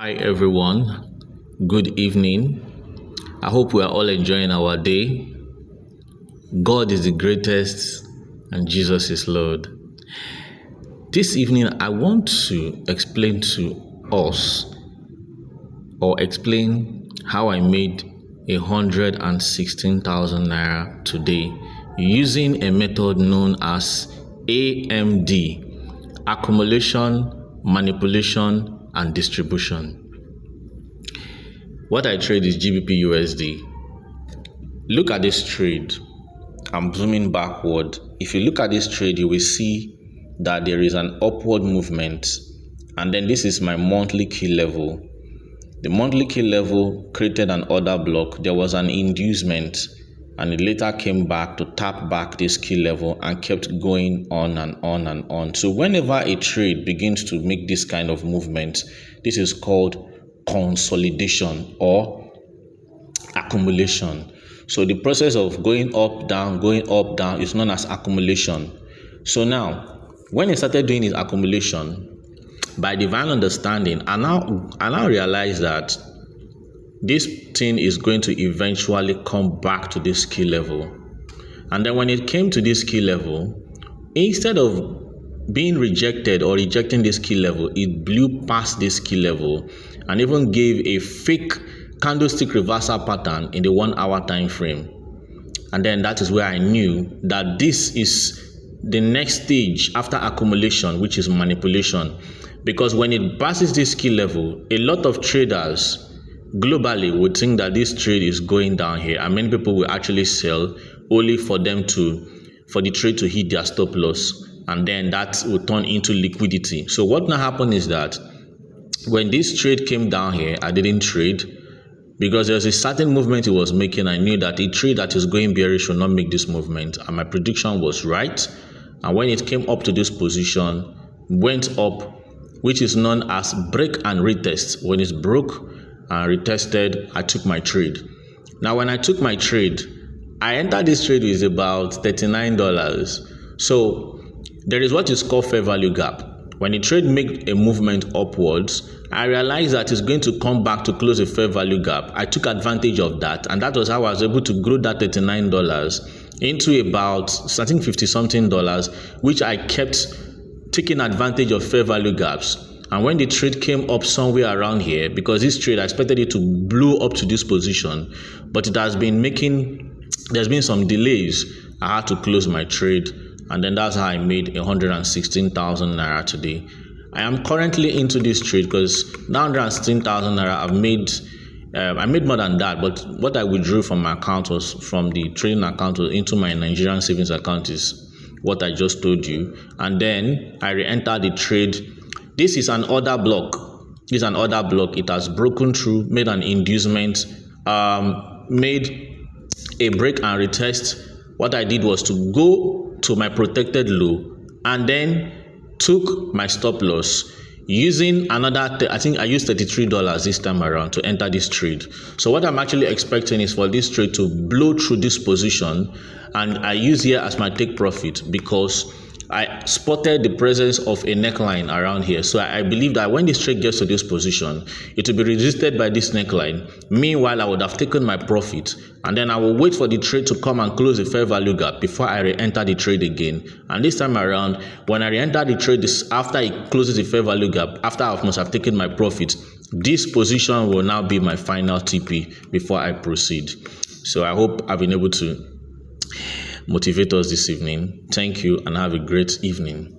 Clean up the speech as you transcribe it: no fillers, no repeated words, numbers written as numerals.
Hi everyone, good evening. I hope we are all enjoying our day. God is the greatest and Jesus is Lord. This evening, I want to explain to us or explain how I made 116,000 naira today using a method known as AMD, accumulation, manipulation, and distribution. What I trade is GBP USD. Look at this trade. I'm zooming backward. If you look at this trade, you will see that there is an upward movement. And then this is my monthly key level. The monthly key level created an order block. There was an inducement, and it later came back to tap back this key level and kept going on and on and on. So whenever a trade begins to make this kind of movement, this is called consolidation or accumulation. So the process of going up, down is known as accumulation. So now, when I started doing this accumulation, by divine understanding, I now realize that this thing is going to eventually come back to this key level. And then when it came to this key level, instead of being rejected or rejecting this key level, it blew past this key level and even gave a fake candlestick reversal pattern in the 1 hour time frame. And then that is where I knew that this is the next stage after accumulation, which is manipulation. Because when it passes this key level, a lot of traders globally would think that this trade is going down here, and many people will actually sell only for the trade to hit their stop loss, and then that will turn into liquidity. So what now happened is that when this trade came down here, I didn't trade because there's a certain movement it was making. I knew that a trade that is going bearish should not make this movement, and my prediction was right. And when it came up to this position, went up, which is known as break and retest. When it's broke and retested, I took my trade. Now when I took my trade, I entered this trade with about $39. So there is what is called fair value gap. When the trade make a movement upwards, I realized that it's going to come back to close a fair value gap. I took advantage of that, and that was how I was able to grow that $39 into about, I think, $50 something, which I kept taking advantage of fair value gaps. And when the trade came up somewhere around here, because this trade I expected it to blow up to this position, but it has been there's been some delays, I had to close my trade, and then that's how I made 116,000 naira today. I am currently into this trade because now 116,000 naira I made more than that, but what I withdrew from my account was from the trading account into my Nigerian savings account is what I just told you. And then I re-entered the trade. This is an order block. It has broken through, made an inducement, made a break and retest. What I did was to go to my protected low and then took my stop loss using I think I used $33 this time around to enter this trade. So what I'm actually expecting is for this trade to blow through this position, and I use here as my take profit because I spotted the presence of a neckline around here. So I believe that when this trade gets to this position, it will be resisted by this neckline. Meanwhile, I would have taken my profit, and then I will wait for the trade to come and close the fair value gap before I re-enter the trade again. And this time around, when I re-enter the trade, after it closes the fair value gap, after I must have taken my profit, this position will now be my final TP before I proceed. So I hope I've been able to motivate us this evening. Thank you and have a great evening.